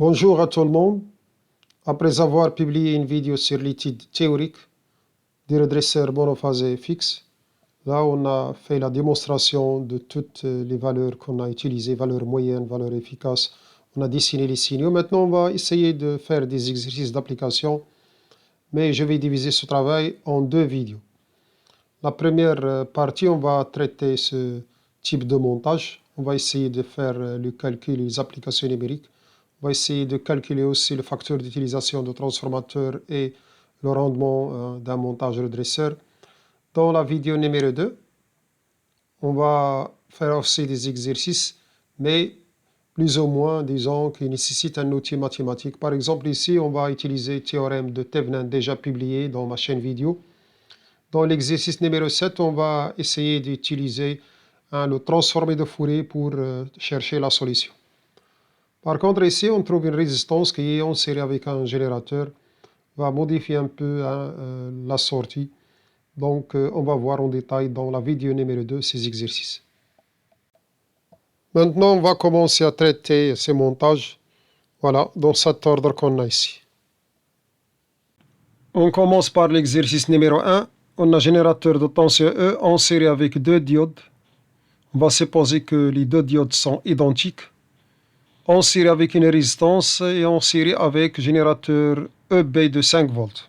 Bonjour à tout le monde. Après avoir publié une vidéo sur l'étude théorique des redresseurs monophasés fixes, là on a fait la démonstration de toutes les valeurs qu'on a utilisées, valeurs moyennes, valeurs efficaces. On a dessiné les signaux. Maintenant on va essayer de faire des exercices d'application, mais je vais diviser ce travail en deux vidéos. La première partie, on va traiter ce type de montage. On va essayer de faire le calcul des applications numériques. On va essayer de calculer aussi le facteur d'utilisation de transformateur et le rendement d'un montage redresseur. Dans la vidéo numéro 2, on va faire aussi des exercices, mais plus ou moins, disons, qui nécessitent un outil mathématique. Par exemple, ici, on va utiliser le théorème de Thevenin déjà publié dans ma chaîne vidéo. Dans l'exercice numéro 7, on va essayer d'utiliser le transformé de Fourier pour chercher la solution. Par contre, ici, on trouve une résistance qui est en série avec un générateur, va modifier un peu la sortie. Donc, on va voir en détail dans la vidéo numéro 2 ces exercices. Maintenant, on va commencer à traiter ces montages, voilà, dans cet ordre qu'on a ici. On commence par l'exercice numéro 1. On a un générateur de tension E en série avec deux diodes. On va supposer que les deux diodes sont identiques. En série avec une résistance et en série avec générateur EB de 5 volts.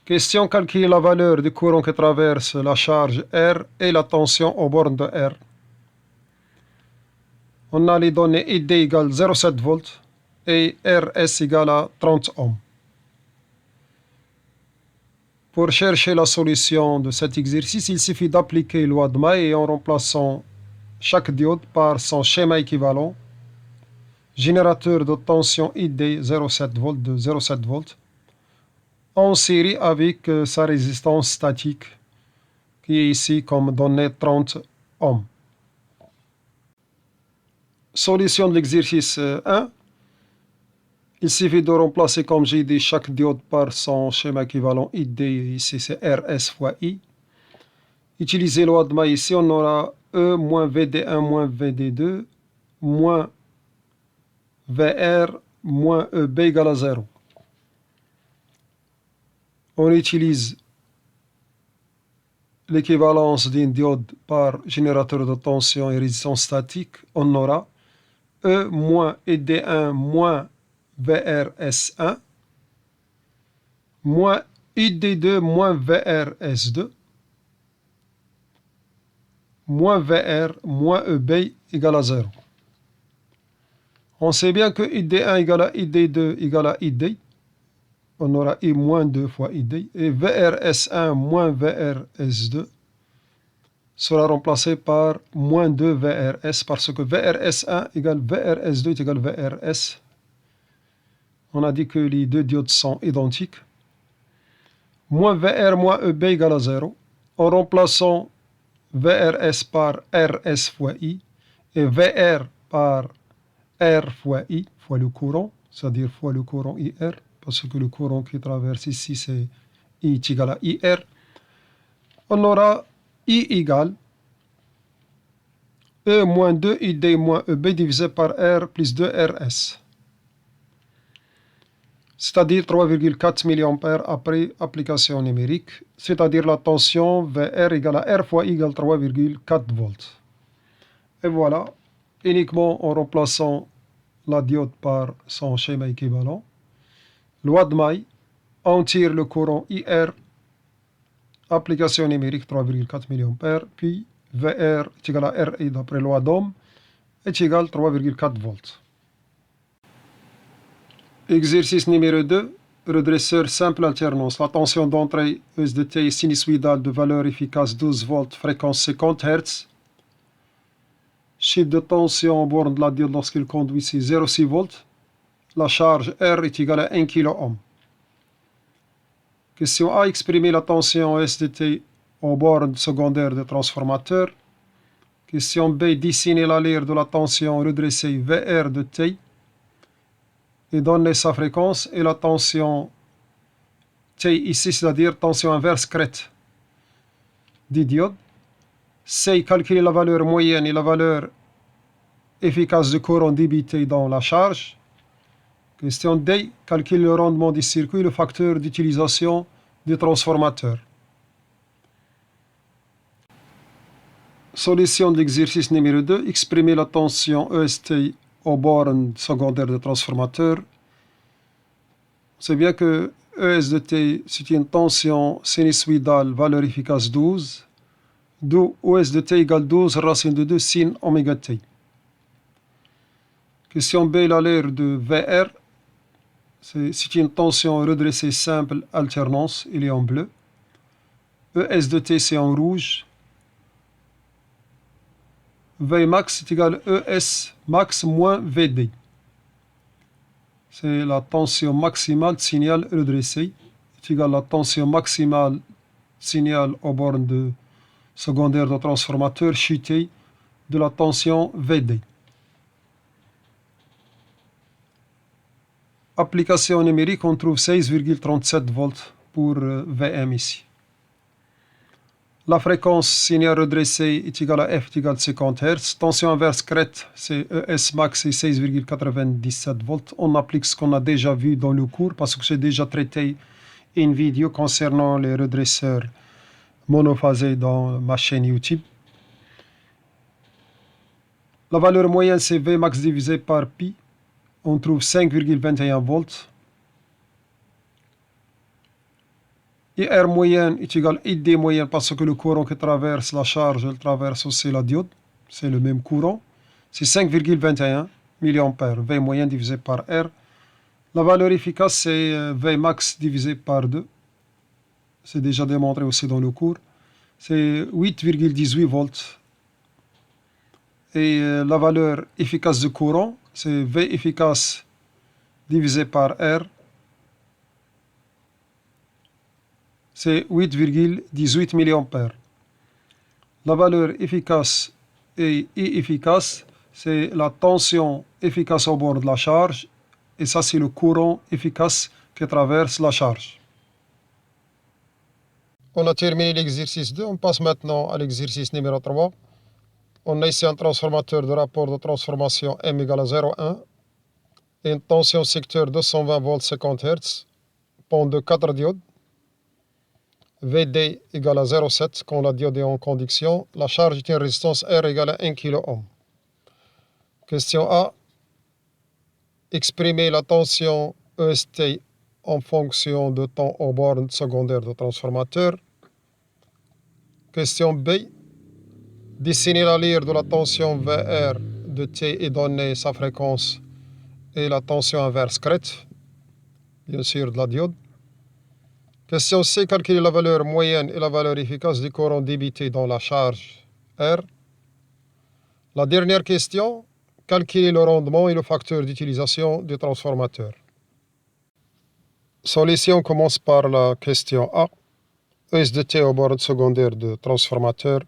Question: calculer la valeur du courant qui traverse la charge R et la tension aux bornes de R. On a les données ID égale 0,7 volts et RS égale à 30 ohms. Pour chercher la solution de cet exercice, il suffit d'appliquer la loi de May en remplaçant chaque diode par son schéma équivalent. Générateur de tension ID 0,7 volts de 0,7 volts en série avec sa résistance statique qui est ici comme donnée 30 ohms. Solution de l'exercice 1. Il suffit de remplacer, comme j'ai dit, chaque diode par son schéma équivalent ID, ici c'est RS fois I. Utiliser la loi de May ici, on aura E moins VD1 moins VD2 moins VR moins EB égale à 0. On utilise l'équivalence d'une diode par générateur de tension et résistance statique. On aura E moins ID1 moins VRS1 moins ID2 moins VRS2 moins VR moins EB égale à 0. On sait bien que ID1 égale à ID2 égale à ID. On aura I moins 2 fois ID. Et VRS1 moins VRS2 sera remplacé par moins 2 VRS parce que VRS1 égale VRS2 est égal VRS. On a dit que les deux diodes sont identiques. Moins VR moins EB égale à 0. En remplaçant VRS par RS fois I et VR par R fois I fois le courant, c'est-à-dire fois le courant IR, parce que le courant qui traverse ici c'est I est égal à IR. On aura I égale E moins 2 ID moins EB divisé par R plus 2 RS. C'est-à-dire 3,4 mA après application numérique, c'est-à-dire la tension VR égale à R fois I égale 3,4 volts. Et voilà, uniquement en remplaçant la diode par son schéma équivalent. Loi de May, on tire le courant IR, application numérique 3,4 mA, puis VR est égal à RI d'après loi d'Ohm est égal à 3,4 volts. Exercice numéro 2, redresseur simple alternance. La tension d'entrée ESDT est sinusoïdale de valeur efficace 12 volts, fréquence 50 Hz. Chiffre de tension en borne de la diode lorsqu'il conduit c'est 0,6 volts. La charge R est égale à 1 kΩ. Question A, exprimer la tension ESDT en borne secondaire de transformateur. Question B, dessiner la lyre de la tension redressée VR de T et donner sa fréquence et la tension T ici, c'est-à-dire tension inverse crête du diode. C, calculer la valeur moyenne et la valeur efficace de courant débité dans la charge. Question D. Calcule le rendement du circuit, le facteur d'utilisation du transformateur. Solution de l'exercice numéro 2. Exprimer la tension EST aux bornes secondaires de transformateur. C'est bien que ES de T, c'est une tension sinusoïdale, valeur efficace 12, d'où OS de T égale 12 racine de 2 sin oméga T. Question B, la l'air de VR, c'est une tension redressée simple alternance, il est en bleu. ES de T, c'est en rouge. V max est égal à ES max moins VD. C'est la tension maximale de signal redressé, est égal à la tension maximale signal aux bornes de secondaire de transformateur chutée de la tension VD. Application numérique, on trouve 16,37 volts pour VM ici. La fréquence signal redressé est égale à F est égal à 50 Hz. Tension inverse crête, c'est ES max, c'est 16,97 volts. On applique ce qu'on a déjà vu dans le cours parce que j'ai déjà traité une vidéo concernant les redresseurs monophasés dans ma chaîne YouTube. La valeur moyenne, c'est V max divisé par pi. On trouve 5,21 volts. Et R moyenne est égal à ID moyenne parce que le courant qui traverse la charge, elle traverse aussi la diode. C'est le même courant. C'est 5,21 mA. V moyenne divisé par R. La valeur efficace, c'est V max divisé par 2. C'est déjà démontré aussi dans le cours. C'est 8,18 volts. Et la valeur efficace de courant, c'est V efficace divisé par R. C'est 8,18 mA. La valeur efficace et I efficace, c'est la tension efficace au bord de la charge. Et ça, c'est le courant efficace qui traverse la charge. On a terminé l'exercice 2. On passe maintenant à l'exercice numéro 3. On a ici un transformateur de rapport de transformation M égale à 0,1 et une tension secteur 220 volts 50 Hz, pont de 4 diodes. VD égale à 0,7 quand la diode est en conduction. La charge est une résistance R égale à 1 kΩ. Question A. Exprimer la tension EST en fonction de temps aux bornes secondaires de transformateur. Question B. Dessiner la lyre de la tension VR de T et donner sa fréquence et la tension inverse crête, bien sûr de la diode. Question C. Calculer la valeur moyenne et la valeur efficace du courant débité dans la charge R. La dernière question. Calculer le rendement et le facteur d'utilisation du transformateur. Solution commence par la question A. ES de T au borne secondaire de transformateur.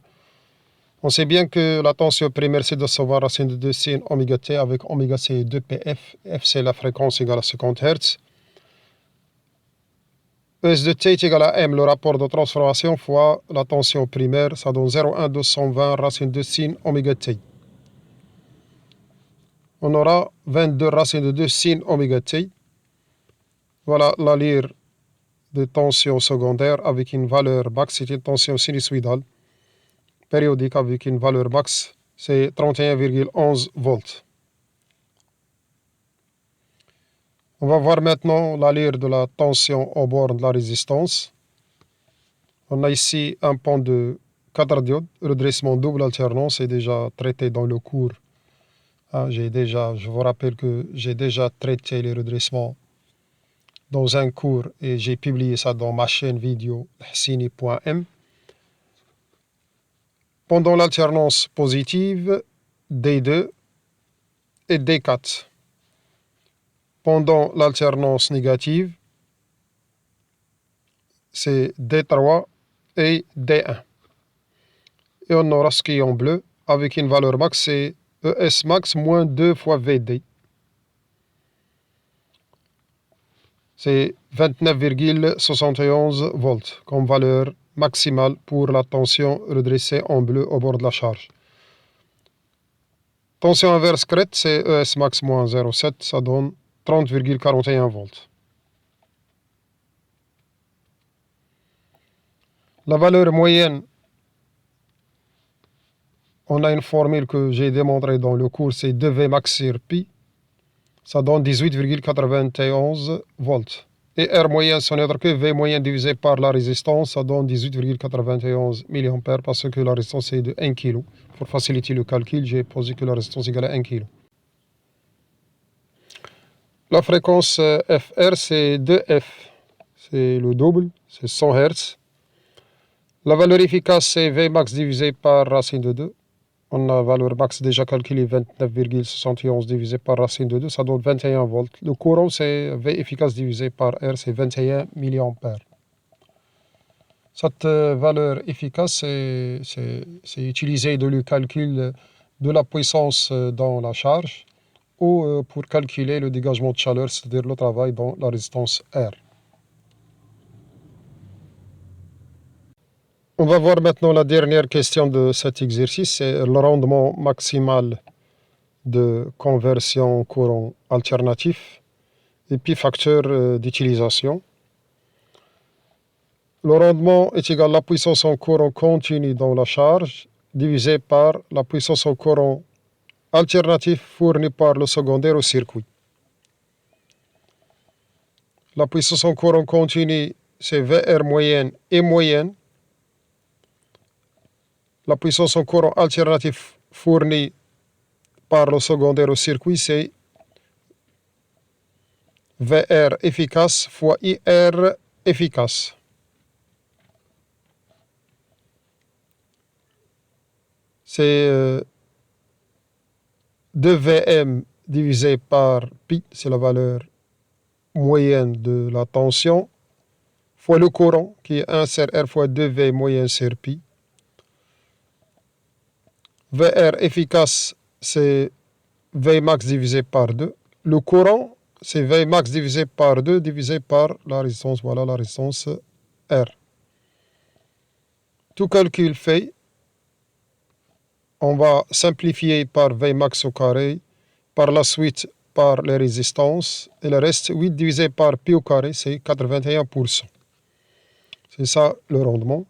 On sait bien que la tension primaire, c'est de savoir racine de 2 sin oméga T avec oméga c'est 2πf. F, c'est la fréquence égale à 50 Hz. ES de T est égal à M, le rapport de transformation fois la tension primaire. Ça donne 0,1 racine de sin oméga T. On aura 22 racine de 2 sin oméga T. Voilà la lyre de tension secondaire avec une valeur max, c'est une tension sinusoïdale périodique avec une valeur max, c'est 31,11 volts. On va voir maintenant la lyre de la tension au bord de la résistance. On a ici un pont de 4 diodes, redressement double alternance, c'est déjà traité dans le cours. Je vous rappelle que j'ai déjà traité les redressements dans un cours et j'ai publié ça dans ma chaîne vidéo hsini.m. Pendant l'alternance positive, D2 et D4. Pendant l'alternance négative, c'est D3 et D1. Et on aura ce qui est en bleu avec une valeur max, c'est ES max moins 2 fois VD. C'est 29,71 volts comme valeur maximale pour la tension redressée en bleu au bord de la charge. Tension inverse crête, c'est ES max moins 0,7, ça donne 30,41 volts. La valeur moyenne, on a une formule que j'ai démontrée dans le cours, c'est 2V max sur pi. Ça donne 18,91 volts. Et R moyen, ce n'est que V moyen divisé par la résistance, ça donne 18,91 mA parce que la résistance est de 1 kg. Pour faciliter le calcul, j'ai posé que la résistance égale à 1 kg. La fréquence FR, c'est 2F. C'est le double, c'est 100 Hz. La valeur efficace, c'est V max divisé par racine de 2. On a la valeur max déjà calculée, 29,71 divisé par racine de 2, ça donne 21 volts. Le courant, c'est V efficace divisé par R, c'est 21 mA. Cette valeur efficace, c'est utilisé dans le calcul de la puissance dans la charge ou pour calculer le dégagement de chaleur, c'est-à-dire le travail dans la résistance R. On va voir maintenant la dernière question de cet exercice, c'est le rendement maximal de conversion courant alternatif et puis facteur d'utilisation. Le rendement est égal à la puissance en courant continu dans la charge divisé par la puissance en courant alternatif fournie par le secondaire au circuit. La puissance en courant continu, c'est VR moyenne et moyenne. La puissance en courant alternatif fournie par le secondaire au circuit, c'est VR efficace fois IR efficace. C'est 2Vm divisé par pi, c'est la valeur moyenne de la tension, fois le courant, qui est 1 sur R fois 2V moyenne sur pi. VR efficace, c'est V max divisé par 2. Le courant, c'est V max divisé par 2 divisé par la résistance, voilà la résistance R. Tout calcul fait, on va simplifier par V max au carré, par la suite par les résistances, et le reste, 8 divisé par pi au carré, c'est 81%. C'est ça le rendement.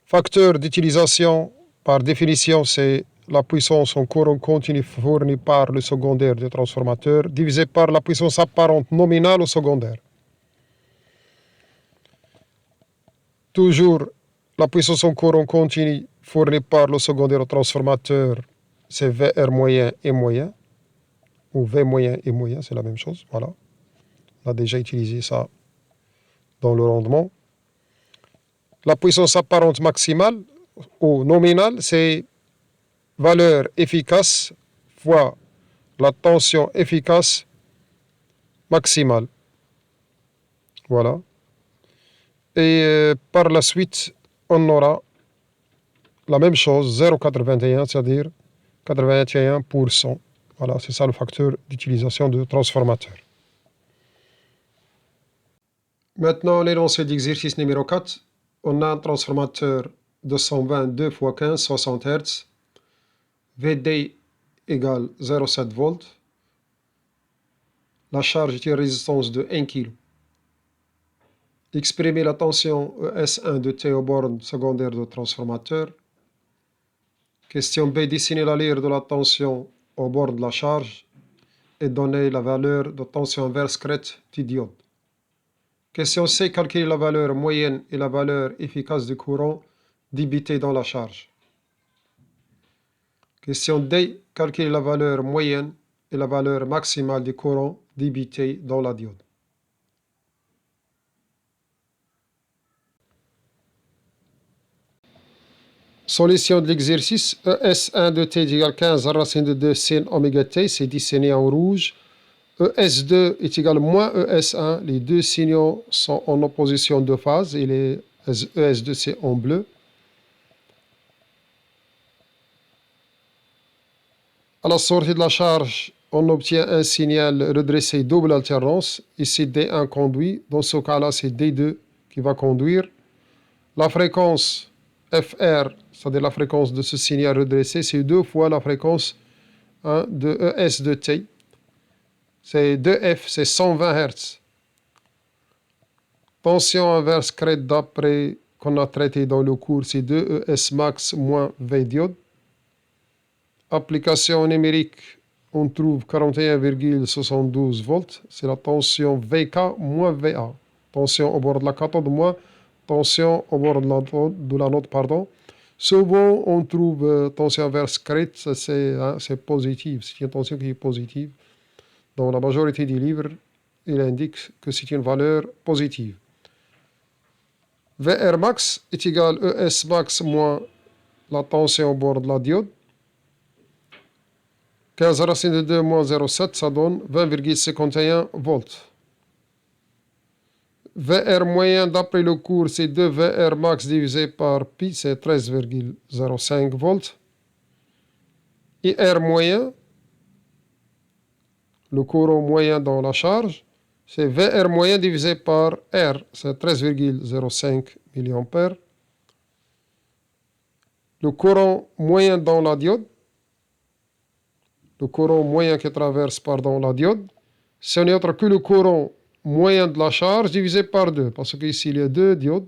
Facteur d'utilisation, par définition, c'est la puissance en courant continu fournie par le secondaire du transformateur, divisé par la puissance apparente nominale au secondaire. Toujours, la puissance en courant continu fournie par le secondaire au transformateur, c'est VR moyen et moyen, ou V moyen et moyen, c'est la même chose, voilà. On a déjà utilisé ça dans le rendement. La puissance apparente maximale, ou nominale, c'est valeur efficace fois la tension efficace maximale. Voilà. Et par la suite, on aura la même chose, 0,81, c'est-à-dire 81%. Voilà, c'est ça le facteur d'utilisation de transformateur. Maintenant, l'énoncé d'exercice numéro 4. On a un transformateur 222 x 15, 60 Hz. VD égale 0,7 volts. La charge est une résistance de 1 kg. Exprimer la tension ES1 de T aux bornes secondaires de transformateur. Question B, dessiner la lyre de la tension au bord de la charge et donner la valeur de tension inverse crête du diode. Question C, calculer la valeur moyenne et la valeur efficace du courant débité dans la charge. Question D, calculer la valeur moyenne et la valeur maximale du courant débité dans la diode. Solution de l'exercice, ES1 de t égale 15 racine de 2 sin oméga t, c'est dessiné en rouge. ES2 est égal à moins ES1, les deux signaux sont en opposition de phase et les ES2 c'est en bleu. À la sortie de la charge, on obtient un signal redressé double alternance. Ici D1 conduit, dans ce cas-là c'est D2 qui va conduire. La fréquence FR, c'est-à-dire la fréquence de ce signal redressé, c'est 2 fois la fréquence hein, de ES de T. C'est 2F, c'est 120 Hz. Tension inverse crête d'après qu'on a traité dans le cours, c'est 2ES max moins V diode. Application numérique, on trouve 41,72 volts. C'est la tension VK moins VA. Tension au bord de la cathode moins tension au bord de la note, pardon. Souvent, on trouve tension inverse crête, c'est positif. C'est une tension qui est positive. Dans la majorité des livres, il indique que c'est une valeur positive. VR max est égal à ES max moins la tension au bord de la diode. 15 racine de 2 moins 0,7, ça donne 20,51 volts. VR moyen d'après le cours, c'est 2 VR max divisé par pi, c'est 13,05 volts. Et R moyen, le courant moyen dans la charge, c'est VR moyen divisé par R, c'est 13,05 mA. Le courant moyen dans la diode, le courant moyen qui traverse la diode, ce n'est autre que le courant moyen de la charge divisé par 2, parce qu'ici il y a deux diodes.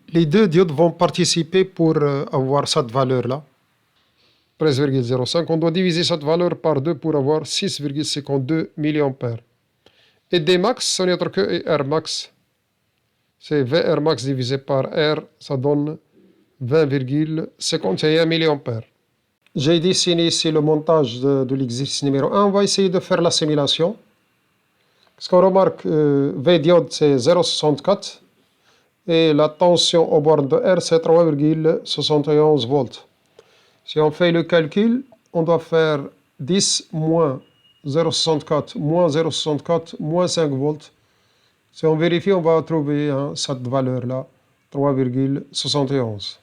Les deux diodes vont participer pour avoir cette valeur-là, 13,05. On doit diviser cette valeur par 2 pour avoir 6,52 mA. Et D max, ce n'est autre que R max. C'est VR max divisé par R, ça donne 20,51 mA. J'ai dessiné ici le montage de l'exercice numéro 1. On va essayer de faire la simulation. Ce qu'on remarque, V diode c'est 0,64 et la tension au bord de R c'est 3,71 volts. Si on fait le calcul, on doit faire 10 moins 0,64 moins 0,64 moins 5 volts. Si on vérifie, on va trouver cette valeur-là, 3,71.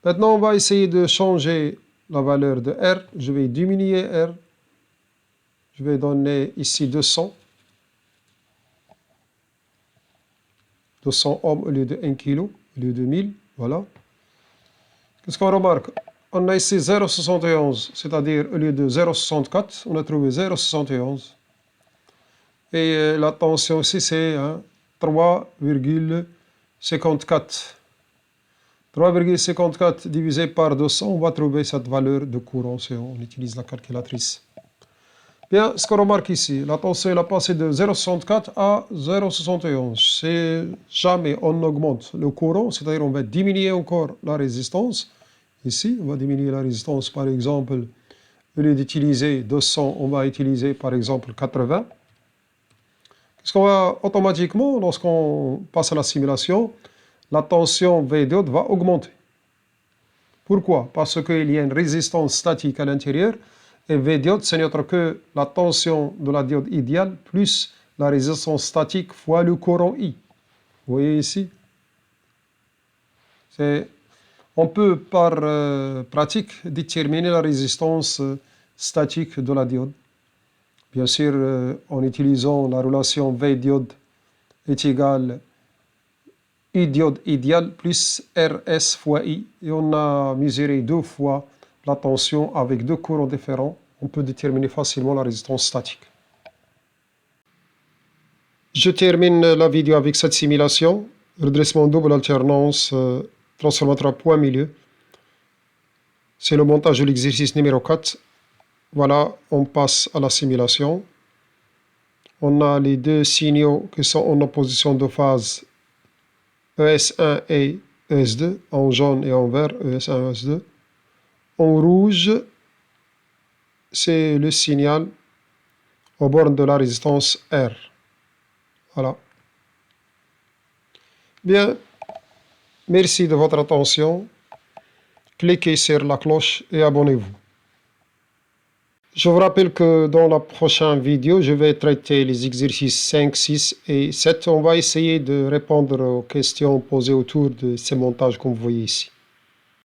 Maintenant, on va essayer de changer la valeur de R. Je vais diminuer R. Je vais donner ici 200. 200 ohms au lieu de 1 kg, au lieu de 1000. Voilà. Qu'est-ce qu'on remarque? On a ici 0,71, c'est-à-dire au lieu de 0,64, on a trouvé 0,71. Et la tension ici, c'est 3,54. 3,54 divisé par 200, on va trouver cette valeur de courant si on utilise la calculatrice. Bien, ce qu'on remarque ici, la tension elle a passé de 0,64 à 0,71. C'est jamais on augmente le courant, c'est-à-dire on va diminuer encore la résistance. Ici, on va diminuer la résistance, par exemple, au lieu d'utiliser 200, on va utiliser par exemple 80. Parce qu'on va automatiquement, lorsqu'on passe à la simulation, la tension V diode va augmenter. Pourquoi? Parce qu'il y a une résistance statique à l'intérieur. Et V diode, ce n'est autre que la tension de la diode idéale plus la résistance statique fois le courant I. Vous voyez ici? On peut par pratique déterminer la résistance statique de la diode. Bien sûr, en utilisant la relation V diode est égale I diode idéale plus RS fois I. Et on a mesuré deux fois la tension avec deux courants différents. On peut déterminer facilement la résistance statique. Je termine la vidéo avec cette simulation. Redressement double alternance, transformateur à poids milieu. C'est le montage de l'exercice numéro 4. Voilà, on passe à la simulation. On a les deux signaux qui sont en opposition de phase ES1 et ES2, en jaune et en vert, ES1 et ES2. En rouge, c'est le signal aux bornes de la résistance R. Voilà. Bien, merci de votre attention. Cliquez sur la cloche et abonnez-vous. Je vous rappelle que dans la prochaine vidéo, je vais traiter les exercices 5, 6 et 7. On va essayer de répondre aux questions posées autour de ces montages comme vous voyez ici.